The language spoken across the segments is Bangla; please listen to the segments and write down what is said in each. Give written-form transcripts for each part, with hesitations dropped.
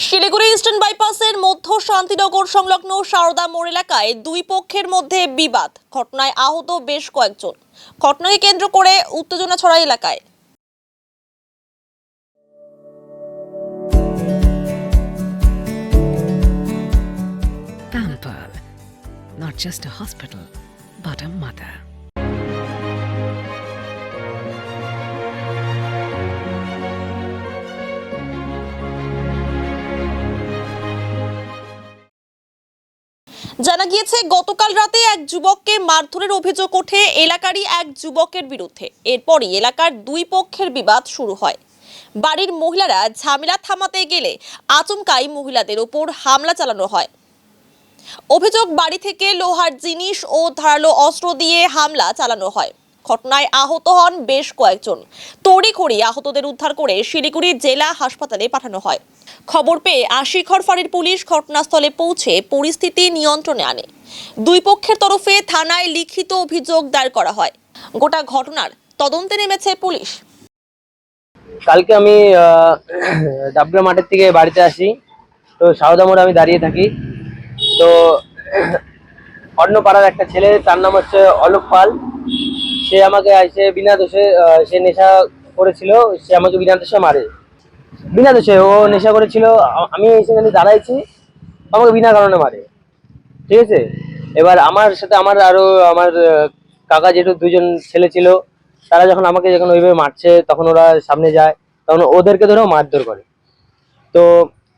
শিলিগুড়ি ইস্টার্ন বাইপাসের মধ্য শান্তিনগর সংলগ্ন সারদা মোড় এলাকায় দুই পক্ষের মধ্যে বিবাদ, ঘটনায় আহত বেশ কয়েকজন। ঘটনাকে কেন্দ্র করে উত্তেজনা ছড়ায় এলাকায়। Pampered, not just a hospital, but a mother. জানা গিয়েছে গতকাল রাতে এক যুবককে মারধরের অভিযোগ ওঠে এলাকারই এক যুবকের বিরুদ্ধে। এরপরই এলাকার দুই পক্ষের বিবাদ শুরু হয়। বাড়ির মহিলারা ঝামেলা থামাতে গেলে আচমকাই মহিলাদের ওপর হামলা চালানো হয়। অভিযোগ, বাড়ি থেকে লোহার জিনিস ও ধারালো অস্ত্র দিয়ে হামলা চালানো হয়। ঘটনায় আহত হন বেশ কয়েকজন। তড়িঘড়ি আহতদের উদ্ধার করে শিলিগুড়ি জেলা হাসপাতালে পাঠানো হয়। খবর পেয়ে আশিঘর ফাঁড়ির পুলিশ ঘটনাস্থলে পৌঁছে পরিস্থিতি নিয়ন্ত্রণে আনে। দুই পক্ষের তরফে থানায় লিখিত অভিযোগ দায়ের করা হয়। গোটা ঘটনার তদন্তে নেমেছে পুলিশ। কালকে আমি ডাবগ্রাম মাঠের থেকে বাড়িতে আসি, তো সারদা মোড়ে আমি দাঁড়িয়ে থাকি। তো অন্য পাড়ার একটা ছেলে, তার নাম হচ্ছে অলোক পাল, সে আমাকে এসে বিনা দোষে, সে নেশা করেছিল, সে আমাকে বিনা দোষে মারে। বিনা দোষে ও নেশা করেছিল, আমি সেখানে দাঁড়াইছি, আমাকে বিনা কারণে মারে। ঠিক আছে, এবার আমার সাথে আমার আরো আমার কাকা জেঠু দুজন ছেলে ছিল, তারা যখন আমাকে যখন ওইভাবে মারছে, তখন ওরা সামনে যায়, তখন ওদেরকে ধরেও মারধর করে। তো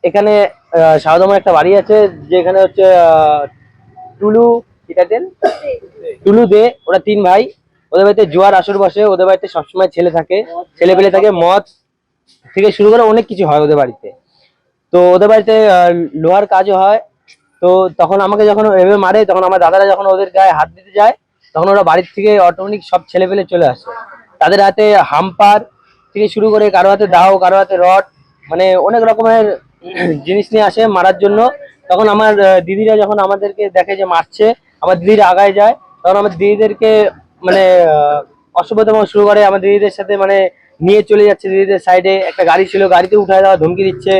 এখানে সারদামার একটা বাড়ি আছে, যেখানে হচ্ছে টুলু কিটাটেল টুলু দে, ওরা তিন ভাই। ওদের বাড়িতে জোয়ার আসর বসে, ওদের বাড়িতে সবসময় ছেলে থাকে, ছেলে পেলে থাকে, মদ থেকে শুরু করে অনেক কিছু হয় ওদের বাড়িতে। তো ওদের বাড়িতে লোহার কাজও হয়। তো তখন আমাকে যখন এভাবে মারে, তখন আমার দাদারা যখন ওদের গায়ে হাত দিতে যায়, তখন ওরা বাড়ির থেকে অটোমেটিক সব ছেলে পেলে চলে আসে। তাদের হাতে হাম্পার থেকে শুরু করে কারো হাতে দাও, কারো হাতে রড, মানে অনেক রকমের জিনিস নিয়ে আসে মারার জন্য। তখন আমার দিদিরা যখন আমাদেরকে দেখে যে মারছে, আমার দিদিরা আগায় যায়, তখন আমার দিদিদেরকে মানে অসভ্যতাম শুরু করে। আমার দিদিদের সাথে মানে নিয়ে চলে যাচ্ছে, দিদিদের সাইডে একটা গাড়ি ছিল, গাড়িতে উঠায় দেওয়া ধমকি দিচ্ছে,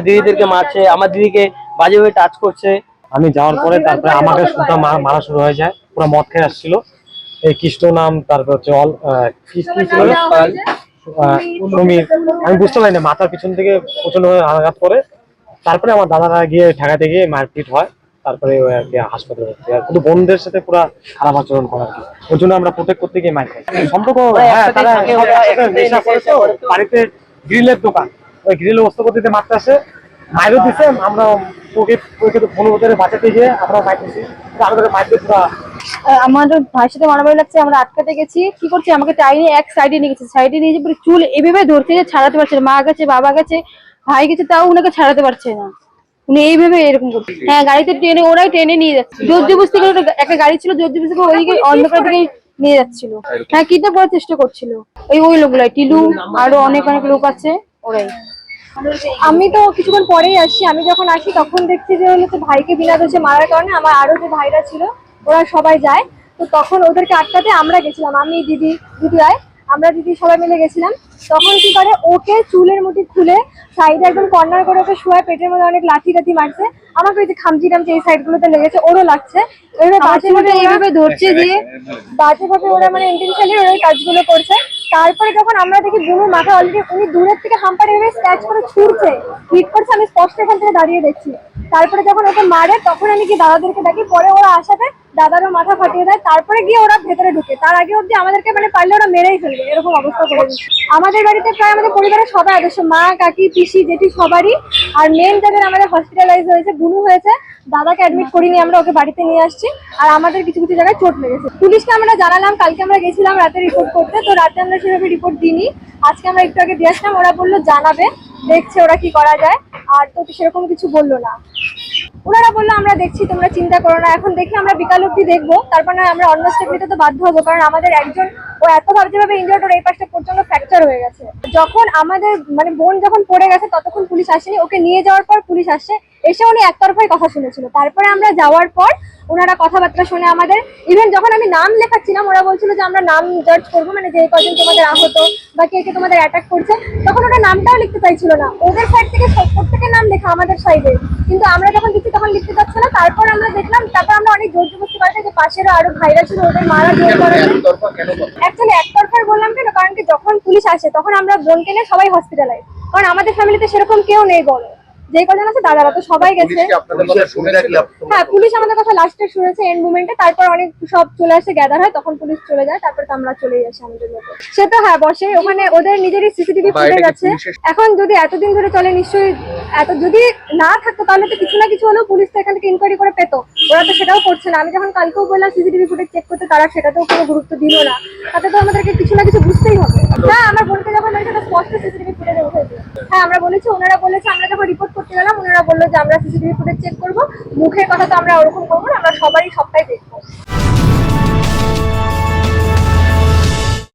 দিদিদেরকে মারছে, আমার দিদিকে বাজেভাবে টাচ করছে। আমি যাওয়ার পরে তারপরে আমাকে সুতা মারা শুরু হয়ে যায়। পুরো মদ খেয়ে আসছিল, এই কৃষ্ণ নাম, তারপর হচ্ছে সমীর। আমি বুঝতে পারি না, মাথার পিছন থেকে প্রচন্ড আঘাত করে। তারপরে আমার দাদারা গিয়ে ঠেকাতে গিয়ে মারপিট হয়। তারপরে ওই আর কি হাসপাতালে ভর্তি হয়। কিন্তু বোনদের সাথে পুরো খারাপ আচরণ করে আর কি, ওই জন্য আমরা প্রোটেক্ট করতে গিয়ে মার খাই। সম্পর্ক, হ্যাঁ, তারা নেশা করে। তো বাড়িতে গ্রিলের দোকান, ওই গ্রিল বস্তু করতে মারতে আসে, মাইরও দিছে। আমরা ওকে বনবতের বাঁচাতে গিয়ে আমরা মাইতেছি, আমাদের মাইতে পুরো। আমাদের ভাইয়ের সাথে মারামারি লাগছে, আমরা আটকাতে গেছি, কি করছি, আমাকে টাইনে এক সাইডে নিয়ে গেছে, সাইডে নিয়ে যে চুল এভাবে ধরছে যে ছাড়াতে পারছে না। মা গেছে, বাবা গেছে, ভাই গেছে, তাও উনাকে ছাড়াতে পারছে না। উনি এইভাবে এরকম করছে। হ্যাঁ, গাড়িতে টেনে, ওরাই টেনে নিয়ে যাচ্ছে। জোর জবরদস্তি করে একটা গাড়ি ছিল, জোর জবরদস্তি করে ওইদিকে অন্ধকার দিকে নিয়ে যাচ্ছিল। হ্যাঁ, কিডন্যাপ করার চেষ্টা করছিল। ওই লোকগুলাই, টিলু, আরো অনেক অনেক লোক আছে, ওরাই। আমি তো কিছুক্ষণ পরেই আসছি। আমি যখন আসি তখন দেখছি যে হলো ভাইকে বিনা দোষে মারার কারণে আমার আরো যে ভাইরা ছিল ওরা সবাই যায়। তো তখন ওদেরকে আটকাতে আমরা গেছিলাম, আমি, দিদি, আমরা দিদি সবাই মিলে গেছিলাম। তখন কি করে, ওকে চুলের মুঠি খুলে সাইডে একদম কর্নার করে ওকে শোয়া, পেটের মধ্যে অনেক লাঠি মারছে। আমাকে ওই যে খামচি টামচি এই সাইড গুলোতে লেগেছে, ওরও লাগছে। এইভাবে ধরছে দিয়ে বাজেভাবে ওরা মানে ইন্টেনশনালি ওরা কাজগুলো করছে। তারপরে যখন আমরা দেখি বুনুর মাথা অলরেডি, উনি দূরের থেকে হাম্পারে এভাবে স্ক্র্যাচ করে ছুটছে, হিট করছে, আমি স্পষ্ট এখান থেকে দাঁড়িয়ে দেখছি। তারপরে যখন ওকে মারে, তখন আমি কি দাদাদেরকে ডাকি, পরে ওরা আসাতে দাদারও মাথা ফাটিয়ে দেয়। তারপরে গিয়ে ওরা ভেতরে ঢুকে, তার আগে অব্দি আমাদেরকে মানে পারলে ওরা মেরেই ফেলবে, এরকম অবস্থা করে দিচ্ছে। আমাদের বাড়িতে প্রায় আমাদের পরিবারের সবাই আদর্শ, মা, কাকি, পিসি, জেঠি সবারই। আর মেন যাদের আমাদের হসপিটালাইজ হয়েছে, বুনু হয়েছে, দাদাকে অ্যাডমিট করিনি, আমরা ওকে বাড়িতে নিয়ে আসছি। আর আমাদের কিছু কিছু জায়গায় চোট লেগেছে। পুলিশকে আমরা জানালাম, কালকে আমরা গেছিলাম রাতে রিপোর্ট করতে, তো রাতে আমরা সেভাবে রিপোর্ট দিইনি। আজকে আমরা একটু আগে দিয়ে আসলাম, ওরা বললো জানাবে, দেখছে ওরা কি করা যায়। আর তো সেরকম কিছু বললো না, ওনারা বললো আমরা দেখছি, তোমরা চিন্তা করো না। এখন দেখি আমরা বিকাল অব্দি দেখবো, তারপর না আমরা অন্য স্টেপ নিতে তো বাধ্য হবো, কারণ আমাদের একজন ও এত ভাবে ইনজিওর্ড, ওর এই পাশটা পর্যন্ত ফ্র্যাকচার হয়ে গেছে। যখন আমাদের মানে বোন যখন পড়ে গেছে ততক্ষণ পুলিশ আসেনি, ওকে নিয়ে যাওয়ার পর পুলিশ আসছে, এসে উনি একতরফাই কথা শুনেছিল। তারপরে আমরা যাওয়ার পর ওনারা কথাবার্তা শুনে আমাদের, ইভেন যখন আমি নাম লেখাচ্ছিলাম ওরা বলছিল যে আমরা নাম জাজ করবো, মানে যে এই কজন তোমাদের আহত বা কে কে তোমাদের অ্যাটাক করছে, তখন ওরা নামটাও লিখতে চাইছিল না। ওদের সাইড থেকে প্রত্যেকের নাম লেখা আমাদের সাইডে, কিন্তু আমরা যখন দিচ্ছি তখন লিখতে পারছে না। তারপর আমরা দেখলাম, তারপর আমরা অনেক জোর জবরদস্তি করতে যে পাশেরও আরো ভাইরা ছিল, ওদের মারা জোর করে। অ্যাকচুয়ালি একতরফার বললাম কেন, কারণ কি যখন পুলিশ আসে তখন আমরা বোনকে নিয়ে সবাই হসপিটালাইজ, কারণ আমাদের ফ্যামিলিতে সেরকম কেউ নেই বড়, যে কজন আছে দাদারা তো সবাই গেছে। হ্যাঁ, পুলিশ আমাদের কথা লাস্টে শুনেছে এন্ড মুভমেন্টে, তারপর অনেক সব চলে আসে, গ্যাদার হয়, তখন পুলিশ চলে যায়, তারপর তো আমরা চলেই আসি আমাদের মতো। সে তো হ্যাঁ বসে, ওখানে ওদের নিজেরই সিসিটিভি ফুটেজ আছে। এখন যদি এতদিন ধরে চলে, নিশ্চয়ই এত যদি না থাকতো তাহলে তো কিছু না কিছু হলেও পুলিশ তো এখান থেকে ইনকোয়ারি করে পেতো, ওরা তো সেটাও করছে না। আমি যখন কালকেও বললাম সিসিটিভি ফুটেজ চেক করতে, তারা সেটাতেও কোনো গুরুত্ব দিল না। তাতে তো আমাদেরকে কিছু না কিছু বুঝতেই হবে। হ্যাঁ, আমার বোনকে যখন হয়েছে স্পষ্ট সিসিটিভি ফুটেজে উঠেছে। হ্যাঁ, আমরা বলেছি, ওনারা বলেছে, আমরা যখন রিপোর্ট করতে গেলাম ওনারা বললো যে আমরা সিসিটিভি ফুটেজ চেক করবো, মুখের কথা তো আমরা ওরকম করবো না, আমরা সবারই সবটাই দেখবো।